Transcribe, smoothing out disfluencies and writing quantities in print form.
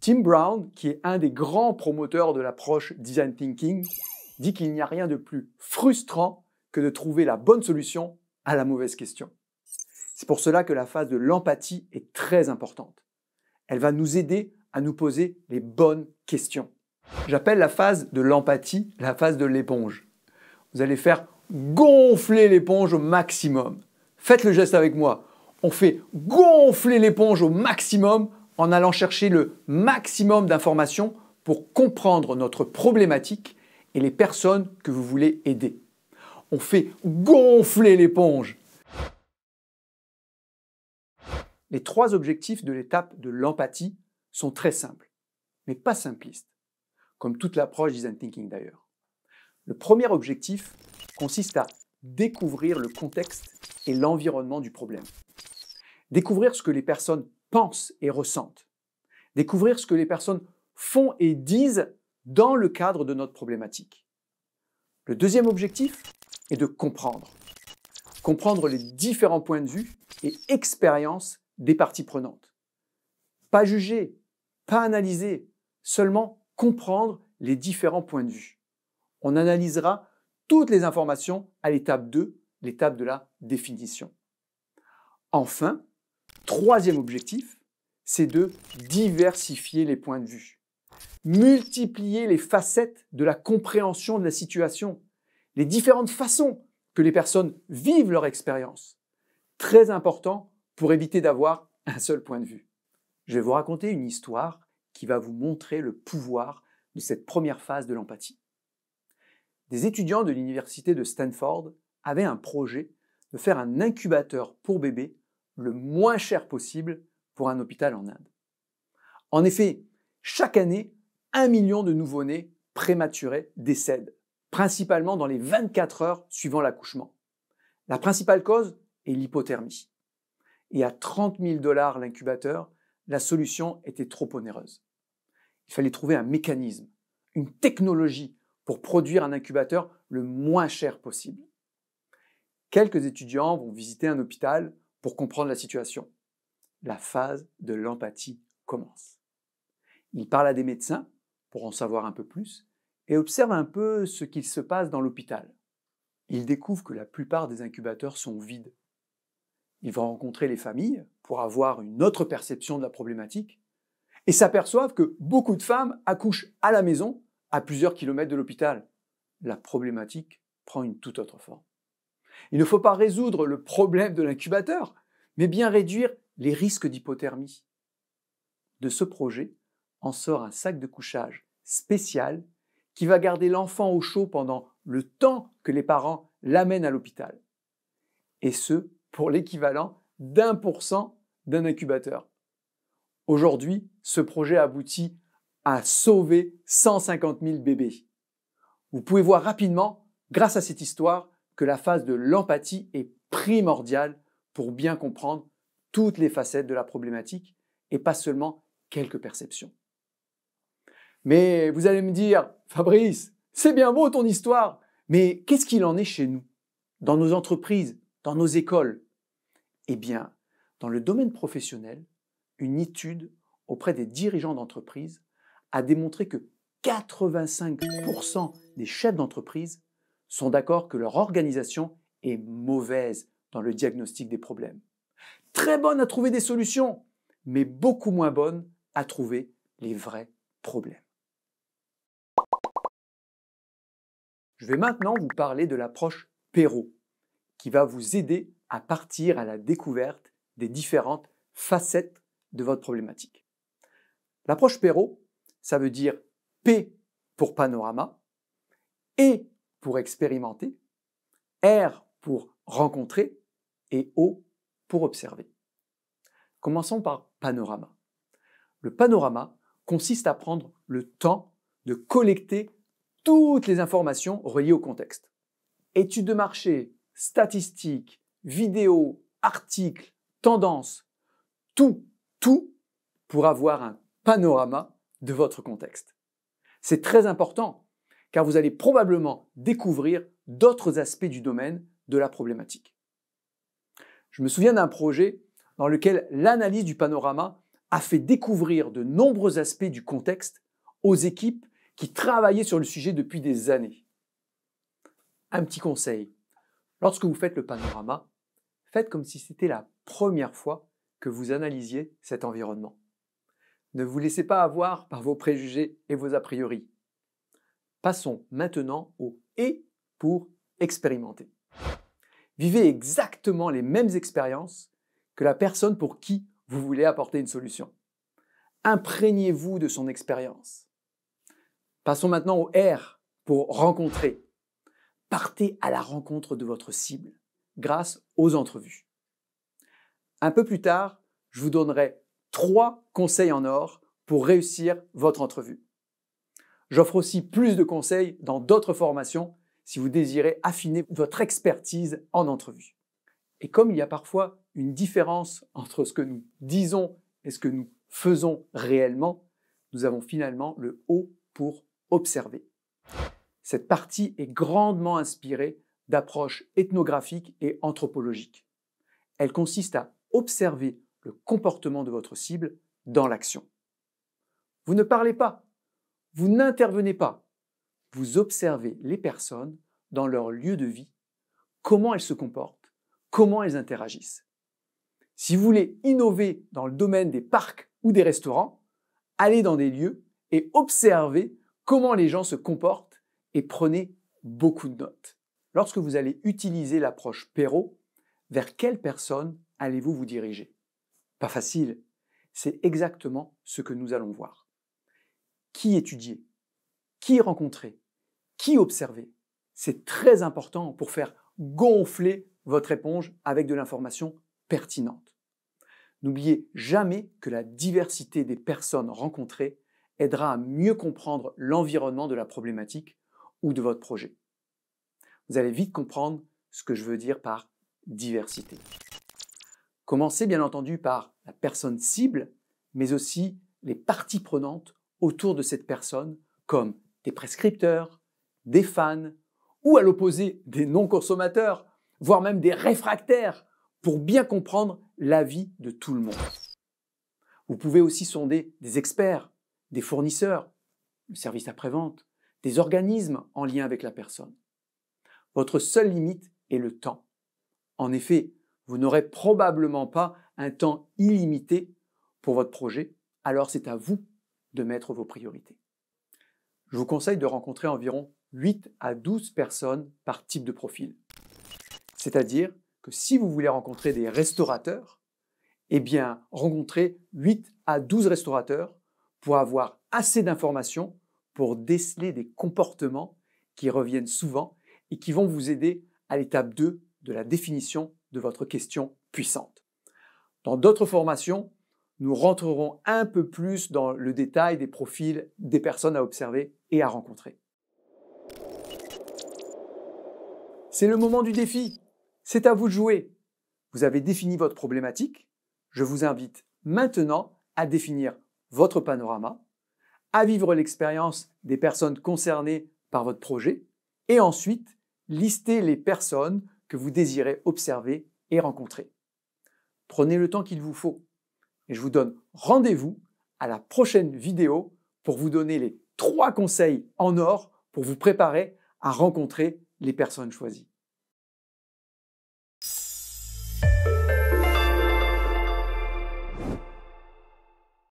Tim Brown, qui est un des grands promoteurs de l'approche Design Thinking, dit qu'il n'y a rien de plus frustrant que de trouver la bonne solution à la mauvaise question. C'est pour cela que la phase de l'empathie est très importante. Elle va nous aider à nous poser les bonnes questions. J'appelle la phase de l'empathie la phase de l'éponge. Vous allez faire gonfler l'éponge au maximum. Faites le geste avec moi. On fait gonfler l'éponge au maximum en allant chercher le maximum d'informations pour comprendre notre problématique et les personnes que vous voulez aider. On fait gonfler l'éponge. Les 3 objectifs de l'étape de l'empathie sont très simples, mais pas simplistes, comme toute l'approche Design Thinking d'ailleurs. Le premier objectif consiste à découvrir le contexte et l'environnement du problème. Découvrir ce que les personnes pensent et ressentent. Découvrir ce que les personnes font et disent dans le cadre de notre problématique. Le deuxième objectif est de comprendre. Comprendre les différents points de vue et expériences des parties prenantes. Pas juger, pas analyser, seulement comprendre les différents points de vue. On analysera toutes les informations à l'étape 2, l'étape de la définition. Enfin, troisième objectif, c'est de diversifier les points de vue. Multiplier les facettes de la compréhension de la situation, les différentes façons que les personnes vivent leur expérience. Très important pour éviter d'avoir un seul point de vue. Je vais vous raconter une histoire qui va vous montrer le pouvoir de cette première phase de l'empathie. Des étudiants de l'université de Stanford avaient un projet de faire un incubateur pour bébés le moins cher possible pour un hôpital en Inde. En effet, chaque année, 1 million de nouveau-nés prématurés décèdent, principalement dans les 24 heures suivant l'accouchement. La principale cause est l'hypothermie. Et à 30 000 $ l'incubateur, la solution était trop onéreuse. Il fallait trouver un mécanisme, une technologie pour produire un incubateur le moins cher possible. Quelques étudiants vont visiter un hôpital pour comprendre la situation. La phase de l'empathie commence. Ils parlent à des médecins pour en savoir un peu plus et observent un peu ce qu'il se passe dans l'hôpital. Ils découvrent que la plupart des incubateurs sont vides. Ils vont rencontrer les familles pour avoir une autre perception de la problématique et s'aperçoivent que beaucoup de femmes accouchent à la maison à plusieurs kilomètres de l'hôpital. La problématique prend une toute autre forme. Il ne faut pas résoudre le problème de l'incubateur, mais bien réduire les risques d'hypothermie. De ce projet en sort un sac de couchage spécial qui va garder l'enfant au chaud pendant le temps que les parents l'amènent à l'hôpital. Et ce, pour l'équivalent d'1% d'un incubateur. Aujourd'hui, ce projet aboutit à sauver 150 000 bébés. Vous pouvez voir rapidement, grâce à cette histoire, que la phase de l'empathie est primordiale pour bien comprendre toutes les facettes de la problématique et pas seulement quelques perceptions. Mais vous allez me dire, Fabrice, c'est bien beau ton histoire, mais qu'est-ce qu'il en est chez nous, dans nos entreprises, dans nos écoles? Eh bien, dans le domaine professionnel, une étude auprès des dirigeants d'entreprise a démontré que 85% des chefs d'entreprise sont d'accord que leur organisation est mauvaise dans le diagnostic des problèmes. Très bonne à trouver des solutions, mais beaucoup moins bonne à trouver les vrais problèmes. Je vais maintenant vous parler de l'approche Perro, qui va vous aider à partir à la découverte des différentes facettes de votre problématique. L'approche Perro, ça veut dire P pour panorama, E pour expérimenter, R pour rencontrer et O pour observer. Commençons par panorama. Le panorama consiste à prendre le temps de collecter toutes les informations reliées au contexte. Études de marché, statistiques, vidéos, articles, tendances, tout pour avoir un panorama de votre contexte. C'est très important car vous allez probablement découvrir d'autres aspects du domaine de la problématique. Je me souviens d'un projet dans lequel l'analyse du panorama a fait découvrir de nombreux aspects du contexte aux équipes qui travaillaient sur le sujet depuis des années. Un petit conseil, lorsque vous faites le panorama, faites comme si c'était la première fois que vous analysiez cet environnement. Ne vous laissez pas avoir par vos préjugés et vos a priori. Passons maintenant au « et » pour expérimenter. Vivez exactement les mêmes expériences que la personne pour qui vous voulez apporter une solution. Imprégnez-vous de son expérience. Passons maintenant au « R » pour rencontrer. Partez à la rencontre de votre cible grâce aux entrevues. Un peu plus tard, je vous donnerai 3 conseils en or pour réussir votre entrevue. J'offre aussi plus de conseils dans d'autres formations si vous désirez affiner votre expertise en entrevue. Et comme il y a parfois une différence entre ce que nous disons et ce que nous faisons réellement, nous avons finalement le O pour observer. Cette partie est grandement inspirée d'approches ethnographiques et anthropologiques. Elle consiste à observer le comportement de votre cible dans l'action. Vous ne parlez pas, vous n'intervenez pas, vous observez les personnes dans leur lieu de vie, comment elles se comportent, comment elles interagissent. Si vous voulez innover dans le domaine des parcs ou des restaurants, allez dans des lieux et observez comment les gens se comportent et prenez beaucoup de notes. Lorsque vous allez utiliser l'approche Perro, vers quelle personne allez-vous vous diriger? Pas facile, c'est exactement ce que nous allons voir. Qui étudier? Qui rencontrer? Qui observer? C'est très important pour faire gonfler votre éponge avec de l'information pertinente. N'oubliez jamais que la diversité des personnes rencontrées aidera à mieux comprendre l'environnement de la problématique ou de votre projet. Vous allez vite comprendre ce que je veux dire par diversité. Commencez bien entendu par la personne cible, mais aussi les parties prenantes autour de cette personne, comme des prescripteurs, des fans, ou à l'opposé des non-consommateurs, voire même des réfractaires, pour bien comprendre l'avis de tout le monde. Vous pouvez aussi sonder des experts, des fournisseurs, le service après-vente, des organismes en lien avec la personne. Votre seule limite est le temps. En effet, vous n'aurez probablement pas un temps illimité pour votre projet, alors c'est à vous de mettre vos priorités. Je vous conseille de rencontrer environ 8 à 12 personnes par type de profil. C'est-à-dire que si vous voulez rencontrer des restaurateurs, eh bien, rencontrez 8 à 12 restaurateurs pour avoir assez d'informations pour déceler des comportements qui reviennent souvent et qui vont vous aider à l'étape 2 de la définition de votre question puissante. Dans d'autres formations, nous rentrerons un peu plus dans le détail des profils des personnes à observer et à rencontrer. C'est le moment du défi. C'est à vous de jouer. Vous avez défini votre problématique. Je vous invite maintenant à définir votre panorama, à vivre l'expérience des personnes concernées par votre projet et ensuite lister les personnes que vous désirez observer et rencontrer. Prenez le temps qu'il vous faut et je vous donne rendez-vous à la prochaine vidéo pour vous donner les 3 conseils en or pour vous préparer à rencontrer les personnes choisies.